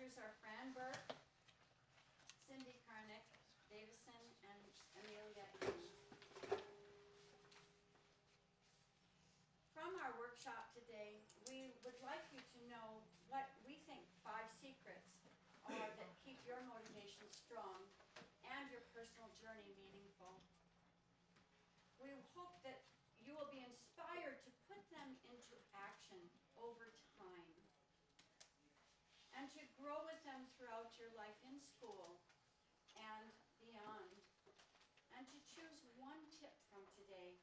presenters are Fran Burke, Cindy Karnick, Davison, and Amelia Ing. From our workshop today, we would like you to know what we think 5 secrets are that keep your motivation strong and your personal journey meaningful. We hope that you will be inspired to put them into action over time and to grow with them throughout your life in school and beyond, and to choose one tip from today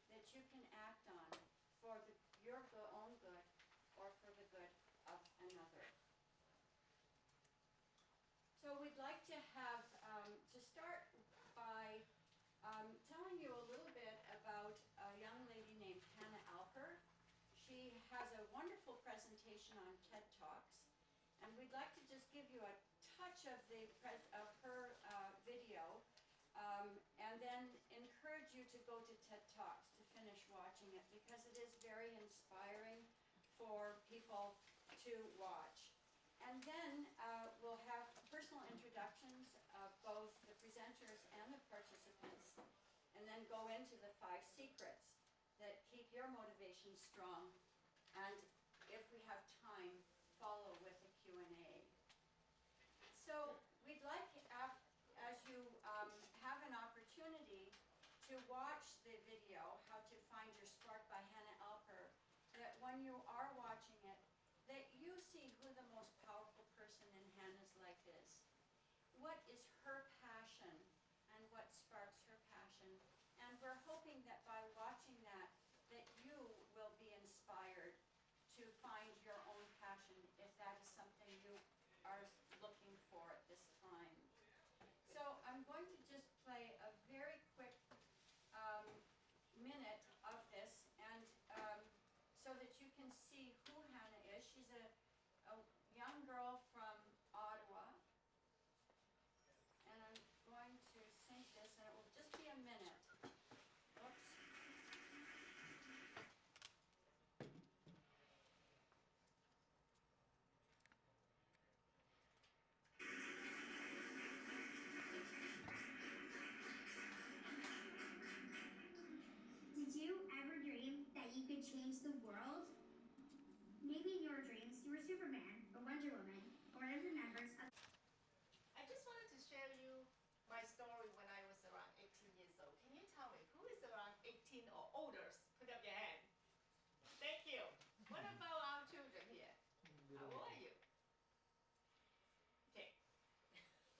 that you can act on for your own good or for the good of another. So we'd like to to start by telling you a little bit about a young lady named Hannah Alper. She has a wonderful presentation on TED Talks, and we'd like to just give you a touch of her video, and then encourage you to go to TED Talks to finish watching it, because it is very inspiring for people to watch. And then we'll have personal introductions of both the presenters and the participants, and then go into the 5 secrets that keep your motivation strong, and if we have time, follow with a Q&A. So we'd like, as you have an opportunity to watch the video, How to Find Your Spark by Hannah Alper, that when you are watching it, that you see who the most powerful person in Hannah's life is. What is her passion and what sparks her passion? And we're hoping that by watching that you will be inspired to find your own passion, if that is something you are looking for at this time. So I'm going to just play a very quick minute of this, and so that you can see who Hannah is. She's a young girl from Ottawa, and I'm going to sync this, and it will just be a minute. Oops. Did you ever dream that you could change the world? Maybe in your dreams you were Superman or Wonder Woman or one of the members of... I just wanted to share you my story when I was around 18 years old. Can you tell me who is around 18 or older? Put up your hand. Thank you. What about our children here? How old are you? Okay.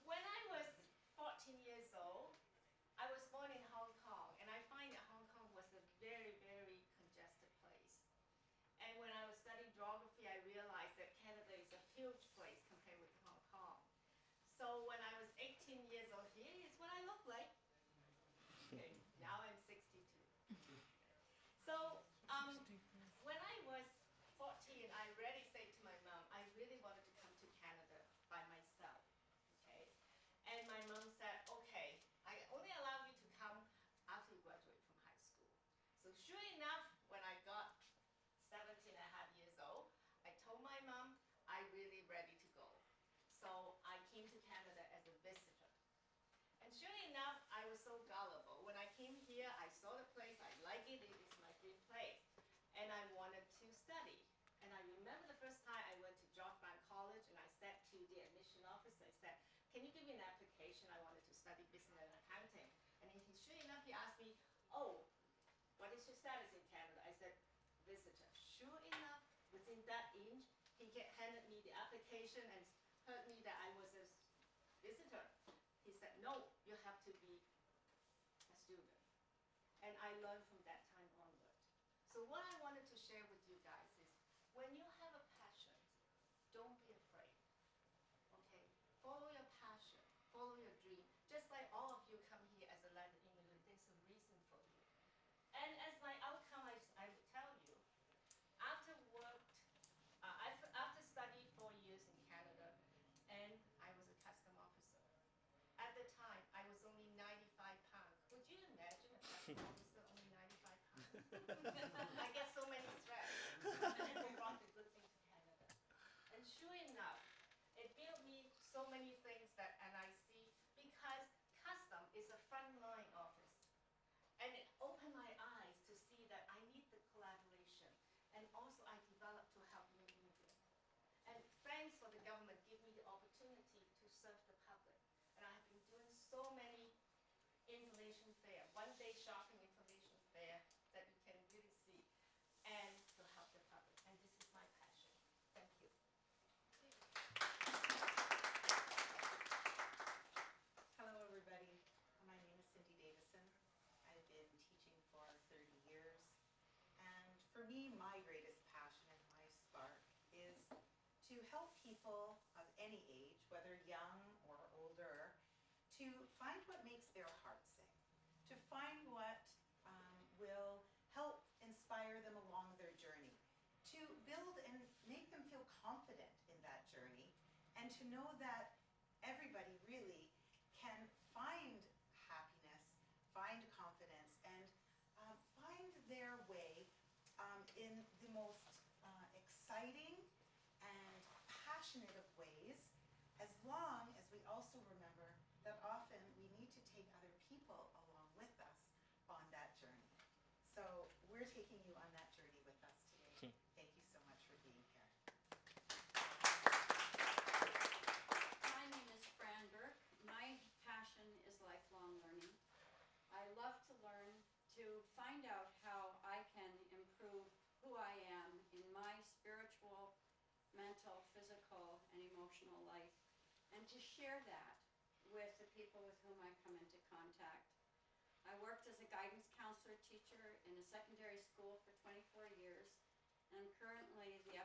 When I was 14 years old, I was born in Hong Kong, and I find that Hong Kong was a very, very congested place. And when I was studying geography, I realized that Canada is a huge place compared with Hong Kong. So when I was 18 years old, here is what I look like. Okay, now I'm 62. So when I was 14, I really said to my mom, I really wanted to come to Canada by myself. Okay, and my mom said, okay, I only allow you to come after you graduate from high school. So sure enough, when I got 17 and a half years old, I told my mom I'm really ready to go. So I came to Canada as a visitor. And sure enough, I was so gullible. When I came here, I saw the place, I like it, it is my dream place. And I wanted to study. And I remember the first time I went to George Brown College, and I said to the admission officer, I said, can you give me an application? I wanted to study business and accounting. And sure enough, he asked me, oh, what is your status in Canada? I said, visitor. Sure enough, within that inch, he handed me the application and heard me that I was a visitor. He said, no, you have to be a student. And I learned from that time onward. So what I wanted to share with you guys is, when you have a passion, don't be afraid, okay? Follow your passion, follow your dream. Just like all of you come here as a Latin immigrant, there's a reason for you. And as my outcome, I would tell you, after studying 4 years in Canada, and I was a custom officer. At the time, I was only 95 pounds. Would you imagine a custom officer only 95 pounds? I get so many threats. And then we brought the good thing to Canada. And sure enough, it built so many things that, and I see, because custom is a frontline office. And it opened my eyes to see that I need the collaboration. And also I developed to help New India. And thanks for the government give me the opportunity to serve the public. And I have been doing so many information fair, one-day shopping information fair that you can really see, and to help the public. And this is my passion. Thank you. Hello, everybody. My name is Cindy Davison. I've been teaching for 30 years. And for me, my greatest passion and my spark is to help people of any age, whether young or older, to find what makes their heart sing, to find what will help inspire them along their journey, to build and make them feel confident in that journey, and to know that everybody really can find happiness, find confidence, and find their way in the most exciting and passionate of ways, as long as we also remember that often we need to take other people along with us on that journey. So we're taking you on that journey with us today. Thank you so much for being here. My name is Fran Burke. My passion is lifelong learning. I love to learn, to find out how I can improve who I am in my spiritual, mental, physical, and emotional life, and to share that with the people with whom I come into contact. I worked as a guidance counselor teacher in a secondary school for 24 years, and I'm currently the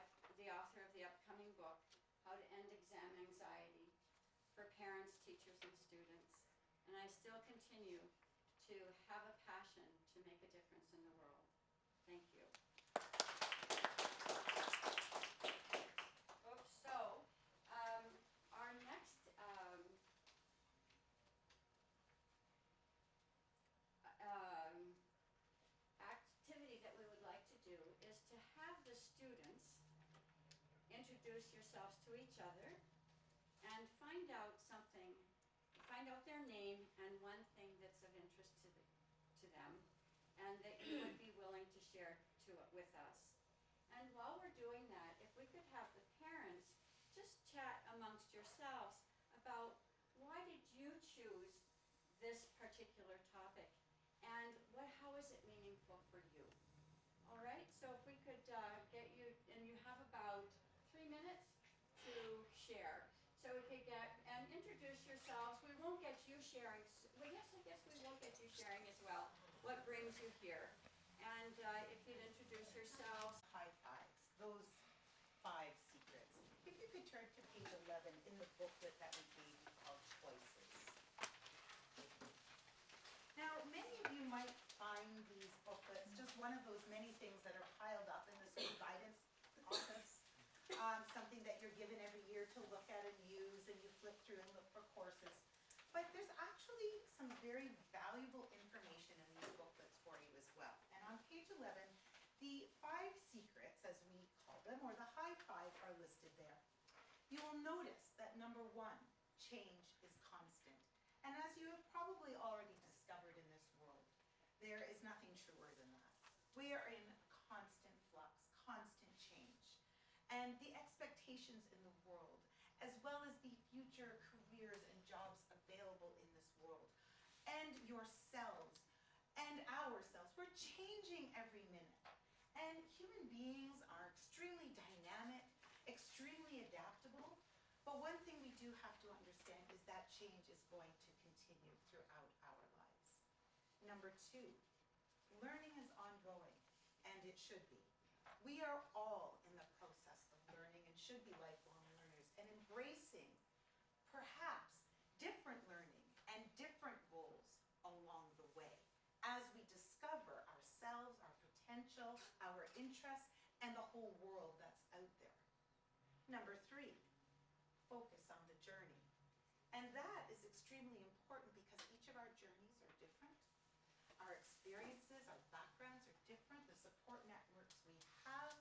author of the upcoming book, How to End Exam Anxiety, for parents, teachers, and students. And I still continue to have a passion to make a difference in the world. Thank you. Oops, so our next activity that we would like to do is to have the students introduce yourselves to each other and find out their name and one thing that's of interest to them, and that you would be willing to share with us. And while we're doing that, if we could have the parents just chat amongst yourselves about why did you choose this particular topic, and how is it meaningful for you? All right, so if we could get you, and you have about 3 minutes to share. So we could and introduce yourselves. We won't get you sharing, well, yes, I guess we will get you sharing as well, what brings you here. And if you'd introduce yourselves. High fives, those 5 secrets. If you could turn to page 11 in the booklet that we gave you called Choices. Now, many of you might find these booklets just one of those many things that are piled up in the school guidance office, something that you're given every year to look at and use, and you flip through and look for courses. But there's actually some very valuable information in these booklets for you as well. And on page 11, the 5 secrets, as we call them, or the high 5, are listed there. You will notice that number 1, change is constant. And as you have probably already discovered in this world, there is nothing truer than that. We are in constant flux, constant change. And the expectations in the world, as well as the future careers and jobs available in this world, and yourselves, and ourselves, we're changing every minute. And human beings are extremely dynamic, extremely adaptable, but one thing we do have to understand is that change is going to continue throughout our lives. Number 2, learning is ongoing, and it should be. We are all in the process of learning and should be lifelong learners, and embracing perhaps different learning and different goals along the way as we discover ourselves, our potential, our interests, and the whole world that's out there. Number 3, focus on the journey. And that is extremely important because each of our journeys are different. Our experiences, our backgrounds are different. The support networks we have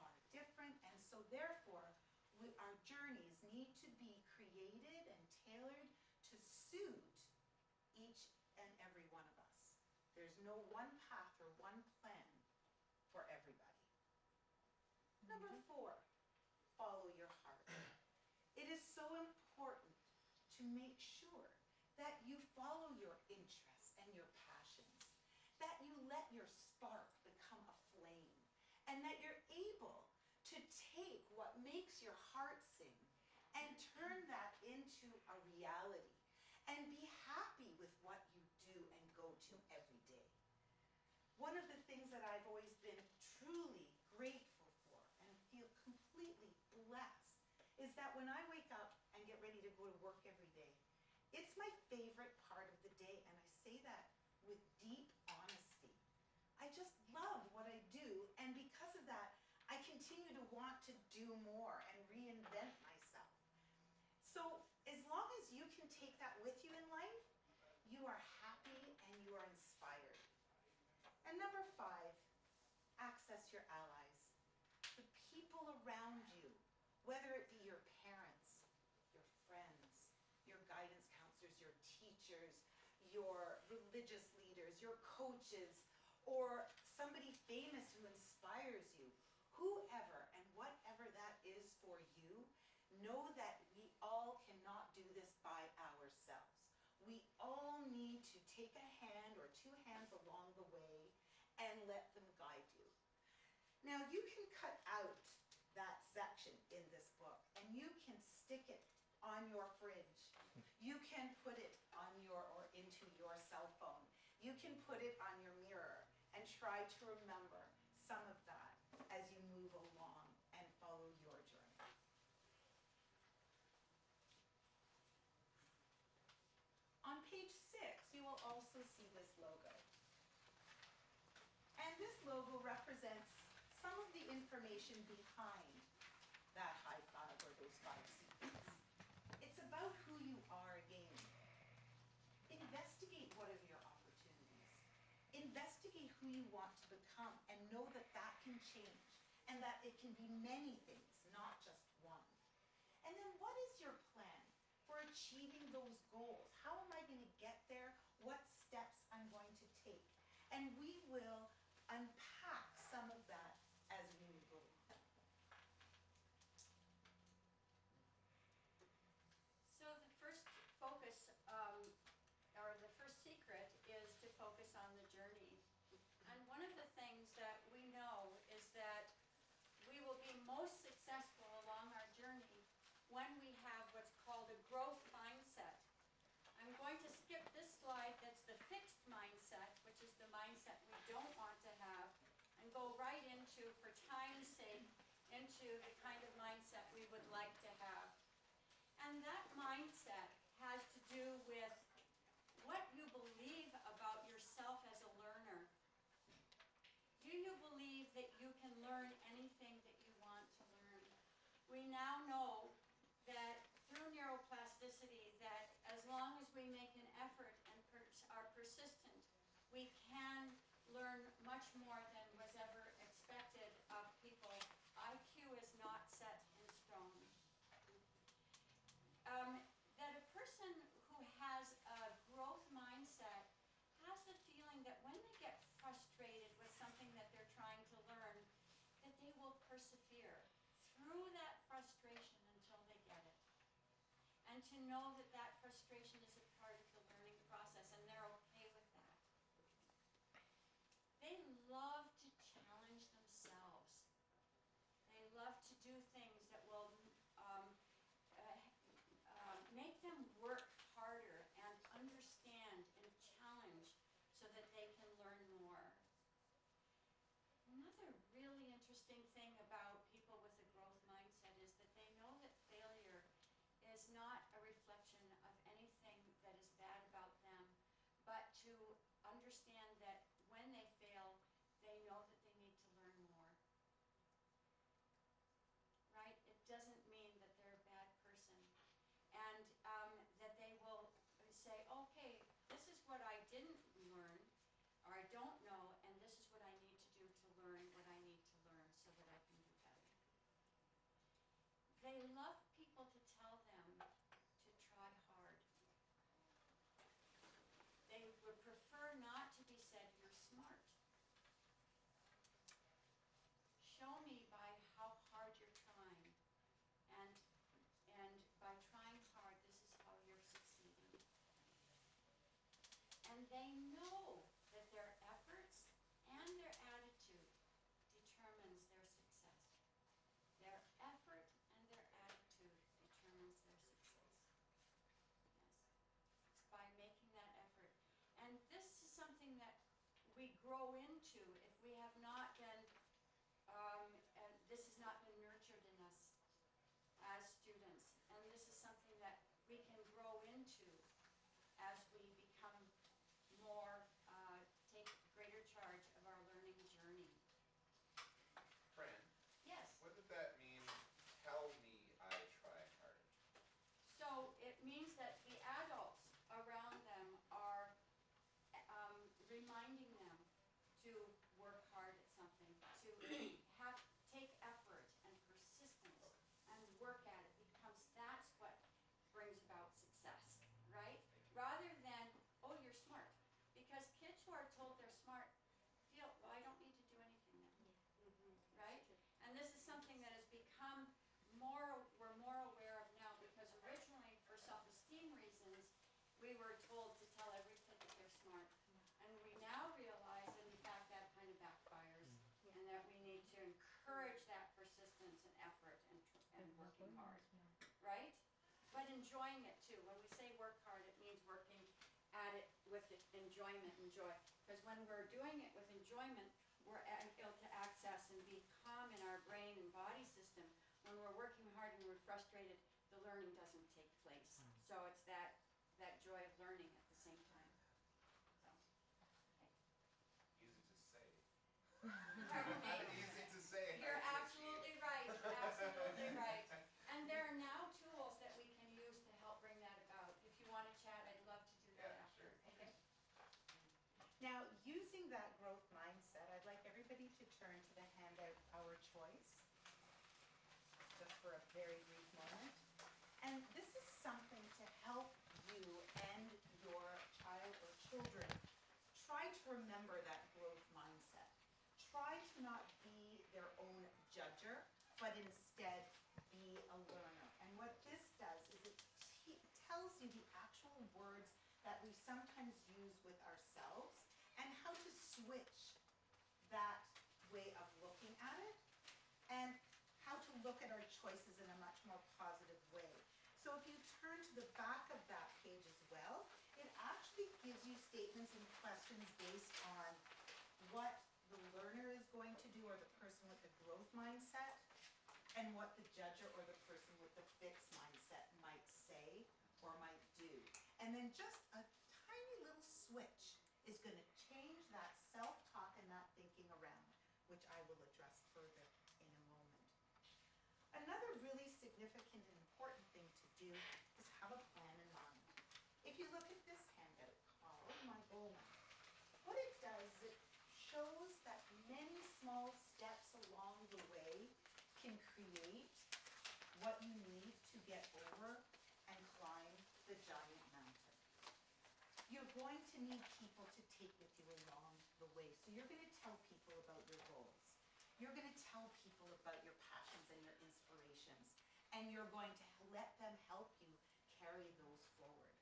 are different. And so therefore, our journeys need to be created suit each and every one of us. There's no one path or one plan for everybody. Number 4, follow your heart. It is so important to make sure that you follow your interests and your passions, that you let your spark become a flame, and that you're able to take what makes your heart sing and turn that into a reality and be happy with what you do and go to every day. One of the things that I've always been truly grateful for and feel completely blessed is that when I wake up and get ready to go to work every day, it's my favorite part of the day, and I say that with deep honesty. I just love what I do, and because of that, I continue to want to do more and reinvent myself. So as long as you can take that with you in life, you are happy and you are inspired. And number 5, access your allies. The people around you, whether it be your parents, your friends, your guidance counselors, your teachers, your religious leaders, your coaches, or somebody famous who inspires you, whoever and whatever that is for you, know that we all cannot do this by ourselves. We all need to take a hand or 2 hands along the way and let them guide you. Now you can cut out that section in this book and you can stick it on your fridge. You can put it on your or into your cell phone. You can put it on your mirror and try to remember some of that as you move along and follow your journey. On page 6, you will also see this logo. And this logo represents some of the information behind that high 5 or those 5 secrets. It's about who you are again. Investigate what are your opportunities. Investigate who you want to become and know that that can change and that it can be many things, not just one. And then what is your plan for achieving those goals? How am I going to get there? What steps I'm going to take? And we will unpack some of that as we move along. So the first focus, or the first secret, is to focus on the journey. And one of the things that we know is that we will be most successful along our journey when we have what's called a growth mindset. I'm going to skip this slide that's the fixed mindset, which is the mindset we don't want to have, and go right into, for time's sake, into the kind of mindset we would like to have. And that mindset has to do with what you believe about yourself as a learner. Do you believe that you can learn anything that you want to learn? We now know that through neuroplasticity, that as long as we make an effort and are persistent, we can learn much more than was ever expected of people. IQ is not set in stone. That a person who has a growth mindset has the feeling that when they get frustrated with something that they're trying to learn, that they will persevere through that frustration until they get it. And to know that that frustration is a part of the learning process, and they're okay with that. They love to challenge themselves. They love to do things that will make them work harder and understand and challenge so that they can learn more. Another really interesting thing about people with a growth mindset is that they know that failure is not a reflection of anything that is bad about them, but to understand that when they fail, they know that they need to learn more. Right? It doesn't mean that they're a bad person. And that they will say, okay, this is what I didn't learn, or I don't know, and this is what I need to do to learn what I need to learn so that I can do better. They love people to tell them to try hard. they know that their efforts and their attitude determines their success. Their effort and their attitude determines their success. Yes. It's by making that effort. And this is something that we grow into if we have not been, and this has not been nurtured in us as students. And this is something that we can grow into as we become more, take greater charge of our learning journey. Fran, Yes. what did that mean? Tell me I try harder. So it means that the adults around them are reminding them to work hard at something, to take effort and persistence and work at it, because that's what brings about success, right? Rather than, oh, you're smart. Because kids who are told they're smart feel, well, I don't need to do anything then, right? And this is something that has become we're more aware of now, because originally, for self-esteem reasons, we were told to tell every kid that they're smart. And we now realize that in fact that kind of backfires, and that we need to encourage that persistence and effort and working hard, right? But enjoying it too. When we say work hard, it means working at it with enjoyment and joy. Because when we're doing it with enjoyment, we're able to access and be calm in our brain and body system. When we're working hard and we're frustrated, the learning doesn't take place. So it's that joy of learning at the same time. So, okay. Easy to say. Pardon me? Not easy to say. You're hard to absolutely achieve. right, absolutely right. And there are now tools that we can use to help bring that about. If you want to chat, I'd love to do that Yeah, after. sure. Okay? Now, using that growth mindset, I'd like everybody to turn to the handout Our Choice, just for a very brief moment. And this is something to help you and your child or children try to remember that growth mindset. Try to not be their own judger, but instead be a learner. And what this does is it tells you the actual words that we sometimes use with ourselves and how to switch that way of looking at it and how to look at our choices in a much more positive way. So if you turn to the back of that page as well, it actually gives you statements and questions based on what the learner is going to do, or the person with the growth mindset, and what the judger or the person with the fixed mindset might say or might do. And then just a tiny little switch is going to change that self-talk and that thinking around, which I will address further in a moment. Another really significant and important thing to do is have a plan in mind. If you look at this handout called My Goal Map, what it does is it shows that many small steps along the way can create what you need to get over and climb the giant mountain. You're going to need people to take with you along the way. So you're going to tell people about your goals. You're going to tell people about your passions and your inspirations. And you're going to let them help you carry those forward.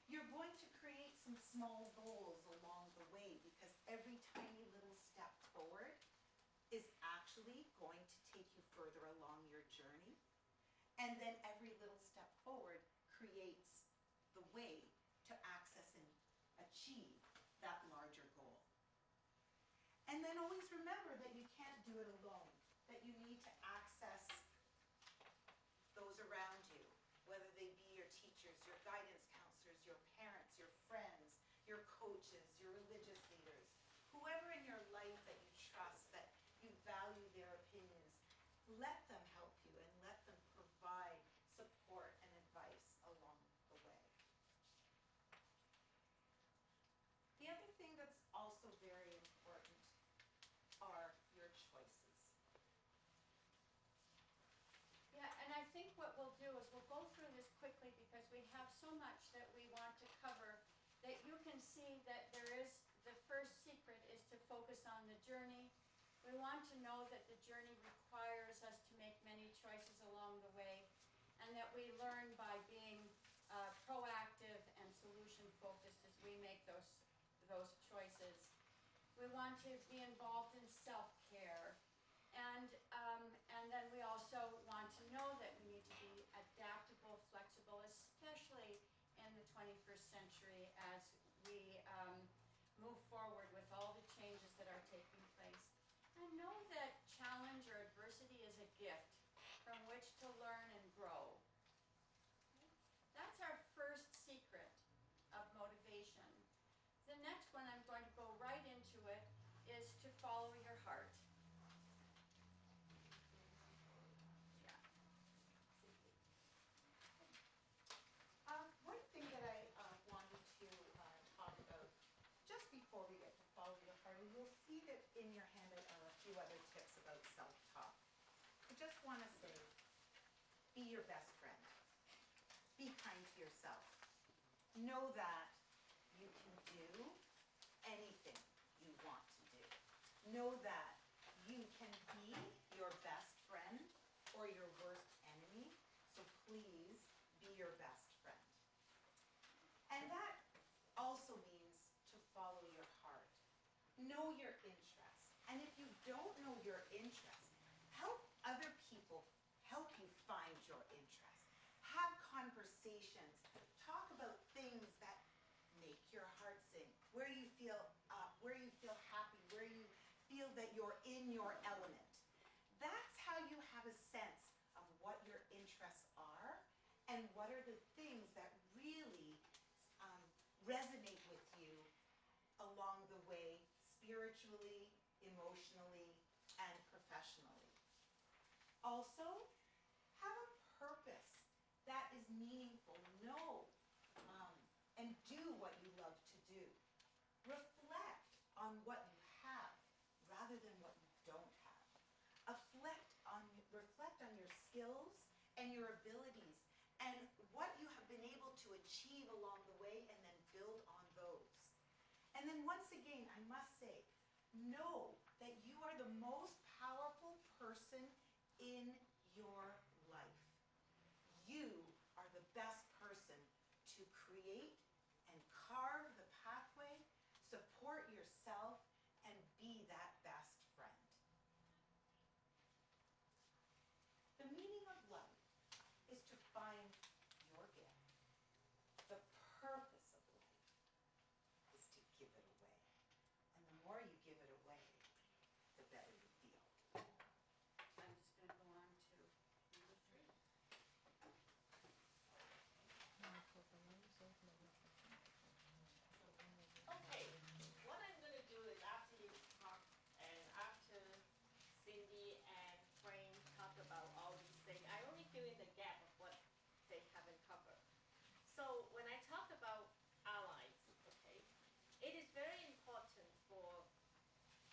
You're going to create some small goals along the way, because every tiny little step forward is actually going to take you further along your journey. And then every little step forward creates the way to access and achieve that larger goal. And then always remember that you can't do it alone, that you need to access those around you, whether they be your teachers, your guidance counselors, your parents, your friends, your coaches, your religious leaders, whoever in your life that you trust, that you value their opinions. Let them help you and let them provide support and advice along the way. The other thing that's also very important are your choices. Yeah, and I think what we'll do is we'll go through this quickly, because we have so much that we want to cover, that you can see that there is, the first secret is to focus on the journey. We want to know that the journey requires us to make many choices along the way, and that we learn by being proactive and solution focused as we make those those choices. We want to be involved in self-care. And then we also want to know that we need to be adaptable, flexible, especially in the 21st century as we move forward with all the changes that are taking place. And know that challenge or adversity is a gift from which to learn and grow. That's our first secret of motivation. The next one, I'm going to go right into it, is to follow your heart. One thing that I wanted to talk about just before we get to follow your heart, and you'll see that in your handout are a few other tips about self-talk. I just want to say, be your best friend. Be kind to yourself. Know that you can do anything you want to do. Know that you can be your best friend or your worst enemy, so please be your best friend. And that also means to follow your heart. Know your interests. And if you don't know your interests, help other people help you find your interests. Have conversations. Talk about things that make your heart sing, where you feel up, where you feel happy, where you feel that you're in your element. That's how you have a sense of what your interests are and what are the things that really resonate with you along the way, spiritually, emotionally, and professionally. Also, have a purpose that is meaningful. Know and do what you love to do. Reflect on what you have rather than what you don't have. Reflect on your skills and your abilities and what you have been able to achieve along the way, and then build on those. And then once again, I must say, know that you are the most powerful person in your life. You are the best person to create and carve the pathway, support yourself, and be that best friend. The meaning of life is to find your gift. The purpose of life is to give it away. And the more you give it away, the better you feel. I'm just going to go on to number 3. Okay, what I'm gonna do is after you talk and after Cindy and Frank talk about all these things, I only fill in the gap of what they haven't covered. So when I talk about allies, okay, it is very important for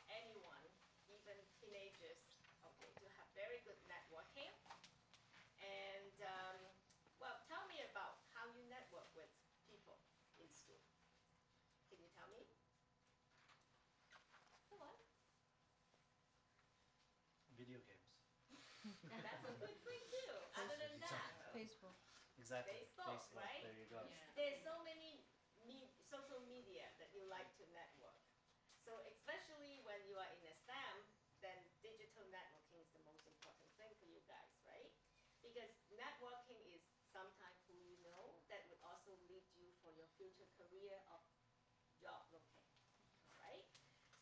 anyone, even teenagers, okay, to have very good networking. And well, tell me about how you network with people in school. Can you tell me? Come on. Video games. That's a good thing too. Other than that, Facebook. Exactly. Facebook, right? There you go. There's so many social media that you like to network. So especially when you are in a STEM, then digital networking is the most important thing for you guys, right? Because networking is sometimes who you know that would also lead you for your future career of job looking, right?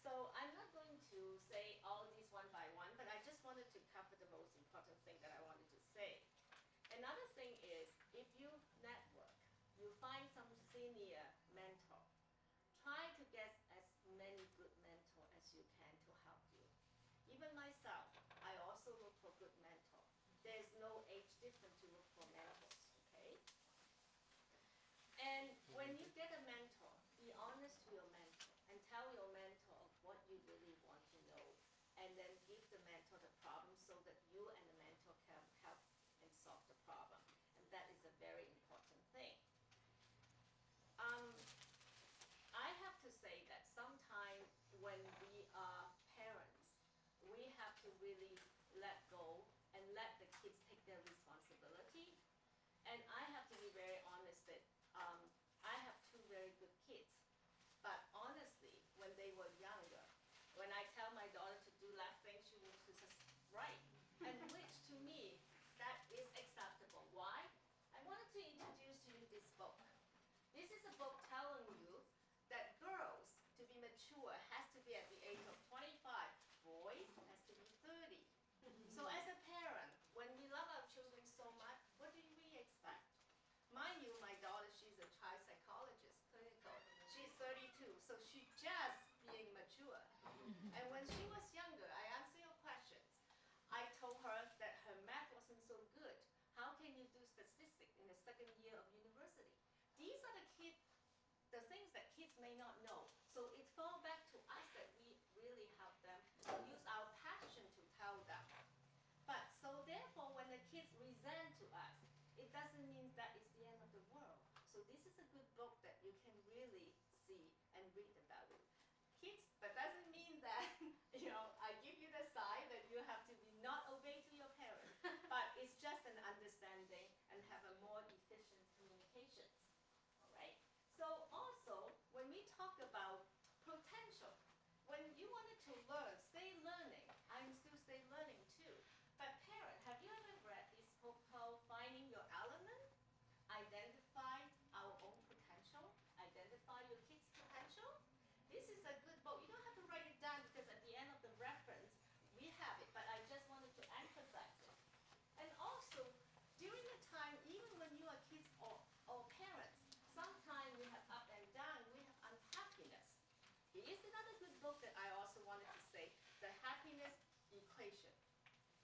So I'm not going to say all these one by one, but I just wanted to cover the most important thing that I wanted to say. Another thing is, if you network, you find some senior mentor. Try to get as many good mentor as you can to help you. Even myself, I also look for good mentor. There's no age difference to look for mentors, okay? And when you get a mentor, be honest to your mentor and tell your mentor what you really want to know, and then give the mentor the problem so that you and the mentor can help and solve the problem. And that is a very important thing. I have to say that sometimes when we are parents, we have to really let go and let the kids take their responsibility. And I have to be very honest that I have 2 very good kids, but honestly, is a book telling you that girls, to be mature, has to be at the age of 25. Boys has to be 30. So as a parent, when we love our children so much, what do we expect? Mind you, my daughter, she's a child psychologist, clinical. She's 32, so she's just being mature. And when she was younger, I answer your questions. I told her that her math wasn't so good. How can you do statistics in the second year of university? These are the things that kids may not know. So it falls back to us that we really help them use our passion to tell them. But so therefore, when the kids resent to us, it doesn't mean that it's the end of the world. So this is a good book that you can really see and read about it. Kids, but doesn't mean that, I give you the sign that you have to be not obey to your parents. But it's just an understanding and have a more efficient communications. All right? So also, when we talk about potential, when you wanted to learn, stay learning, I'm still stay learning too. But parent, have you ever read this book called Finding Your Element? Identify our own potential. Identify your kids' potential. This is a good book. You don't have to write it down because at the end of the reference, we have it. But I just wanted to emphasize it. And also, during the time, even when you are kids or parents, sometimes we have up and down, we have unhappiness. Here's another good book that I also wanted to say, The Happiness Equation.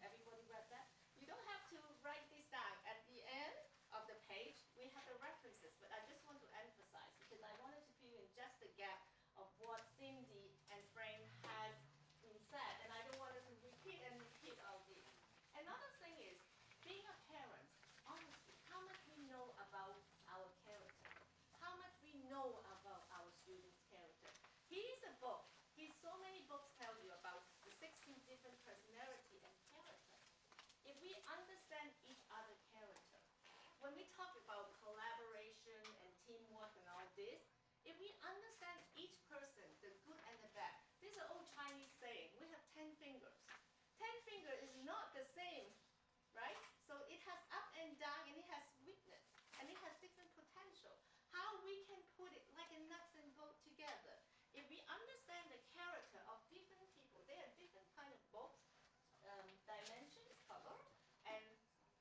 Everybody read that? You don't have to write this down. At the end of the page, we have the references, but I just want to emphasize because I wanted to fill in just the gap of what Cindy and Frank has been said, and I don't want to repeat all these. Another thing is, being a parent, honestly, how much we know about our character, how much we know about our students' character. Here's a book. Here's so many books tell you about the 16 different personality and character. If we understand each other's character, when we talk about collaboration and teamwork and all this, if we understand each person, the good and the bad, there's an old Chinese saying, we have 10 fingers. 10 fingers is not the same, right? So it has up and down, and it has weakness, and it has different potential. How we can put it like a nuts and bolt together. If we understand the character of different people, there are different kind of books, dimensions, color, and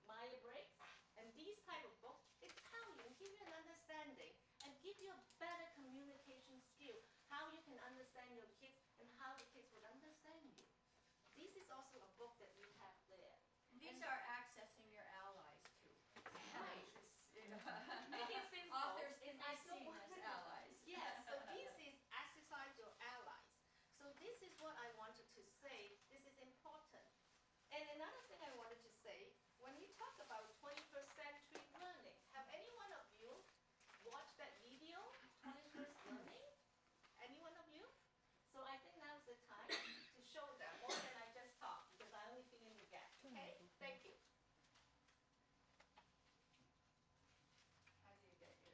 Myers-Briggs, and these type of books, it tell you and give you an understanding and give you a better communication skill, how you can understand your kids and how the kids would understand you. This is also a book that we have there. These are accessing your allies too. Right. Make it simple. Authors can I be don't seen want as to- allies. Yes, so this is exercise your allies. So this is what I wanted to say. This is important. And another thing I wanted to say, when we talk about 21st century learning, have any one of you watched that video, 21st learning? Any one of you? So I think now's the time to show them more than I just talked because I only fill in the gap. Okay? Thank you. How do you get your?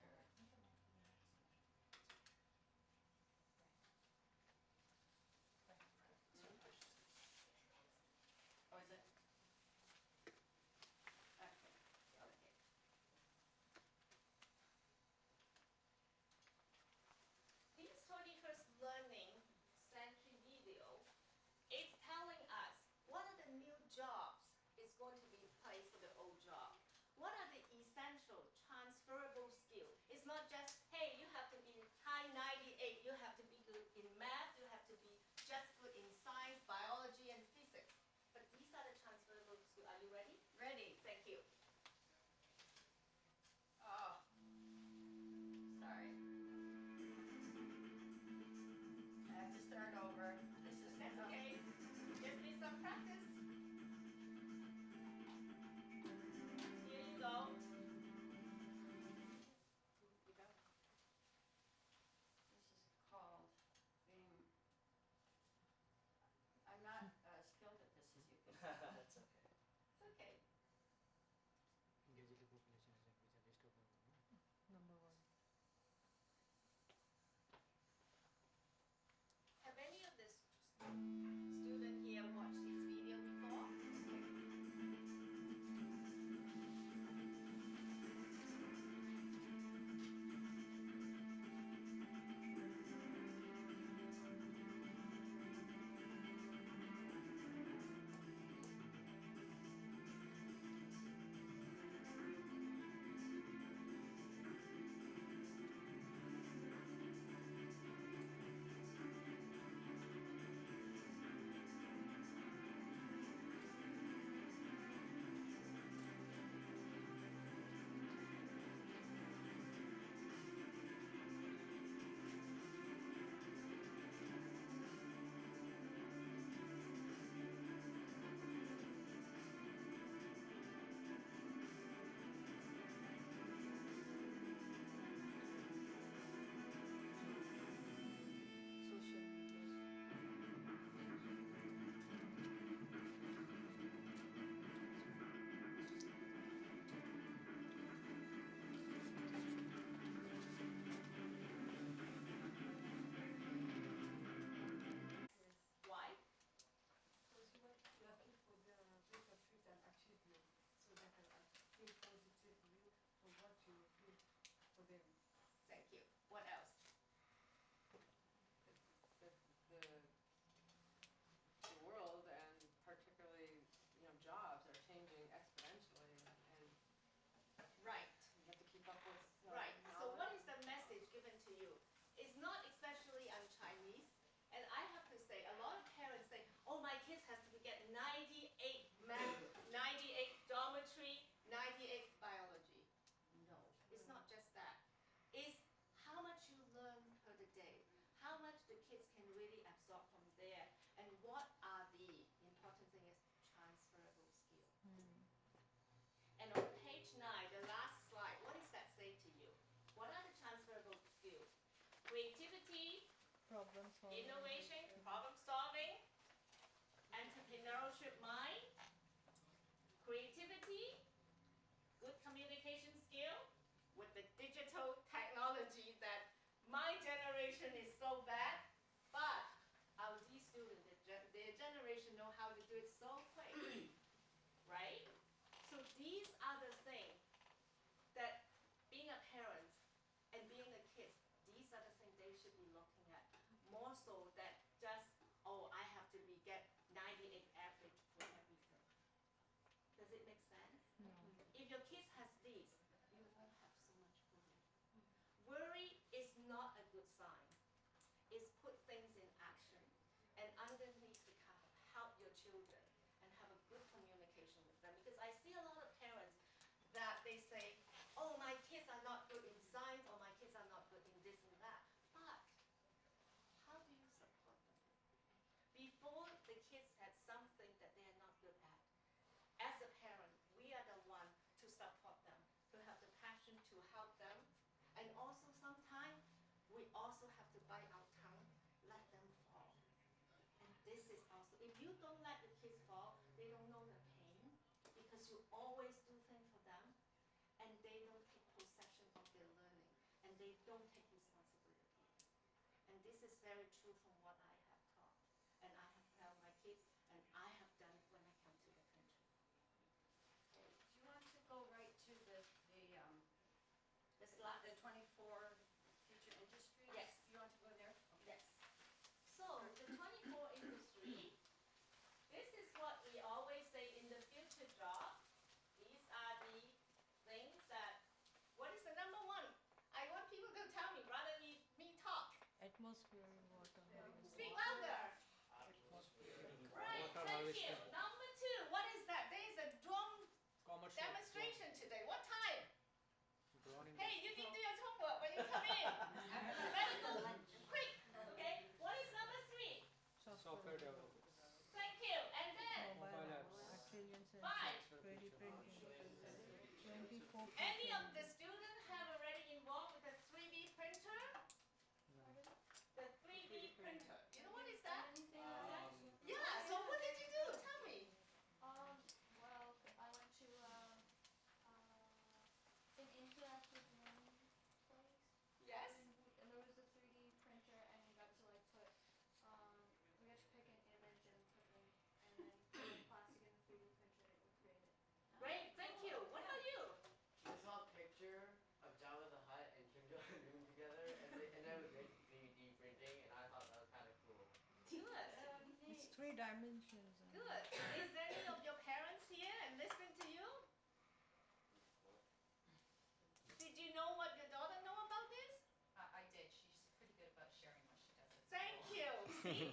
Oh, is it? Okay. Okay. This 21st learning century video is telling us what are the new jobs is going to be in place for the old job. What are the essential transferable skills? It's not just, hey, you have to be high 98, you have to be good in math, you have to be just good in science, biology, and physics. But these are the transferable skills. Are you ready? Ready. Thank you. Oh. Sorry. I have to start over. This is That's okay. Just need some practice. Here you go. You go. This is called being. I'm not skilled at this as you can tell. That's okay. It's okay. Engaged population is increasing list of number one. Have any of the student here watched this video before? problem solving. innovation, problem solving, entrepreneurship mind, creativity, good communication skill with the digital technology that my generation is so bad, but our D students, their generation know how to do it so quick, right? So these are the things that being a parent and being a kid, these are the things they should be looking at. More so than just, oh, I have to get 98 average for everything. Does it make sense? No. If your kids has this, you won't have so much worry. Worry is not a good sign. It's put things in action. And underneath to kind of help your children and have a good communication with them. Because I see a lot of parents that they say, oh, my kids are not good in science, or my kids are not good in this and that. But how do you support them? Before the kids had something that they are not good at, as a parent, we are the one to support them, to have the passion to help them. And also sometimes we also have to bite our tongue, let them fall. And this is also, if you don't let the kids fall, they don't know the pain, because you always do things for them, and they don't take possession of their learning, and they don't take responsibility. And this is very true from what I have taught, and I have taught my kids, and I have done it when I come to the country. Okay, do you want to go right to the slide, the 24 future industries? Yes. You want to go there? Okay. Yes. So the 24 industry, this is what we always say in the future job. These are the things that, what is the number one? I want people to tell me rather than me talk. Atmosphere, water, Speak louder. Right, Water thank you. harvesting. Number two, what is that? There is a drone commercial. demonstration today. What time? Drone in Hey, you didn't do your homework when you come in. Very good. Quick. Okay. What is number three? software development. Thank you. And then Mobile apps. Trillion five. 3D printing. 24. Any of the students have already involved with the 3D printer? The 3D printer. You know what is that? Anything like that? Yeah. So what did you do? Tell me. Well, I went to an interactive learning place, Yes. and there was a 3D printer, and we got to like put, we got to pick an image and put in, and then put the plastic in the 3D printer, and it would create it. Great. Thank you. What about you? I saw a picture of Jabba the Hutt and Kim Jong-un together, and then with 3D printing, and I thought that was kind of cool. Good. It's 3 dimensions. Good. Is there any of your parents here and listening to you? Did you know what your daughter know about this? I did. She's pretty good about sharing what she does. Thank you. See,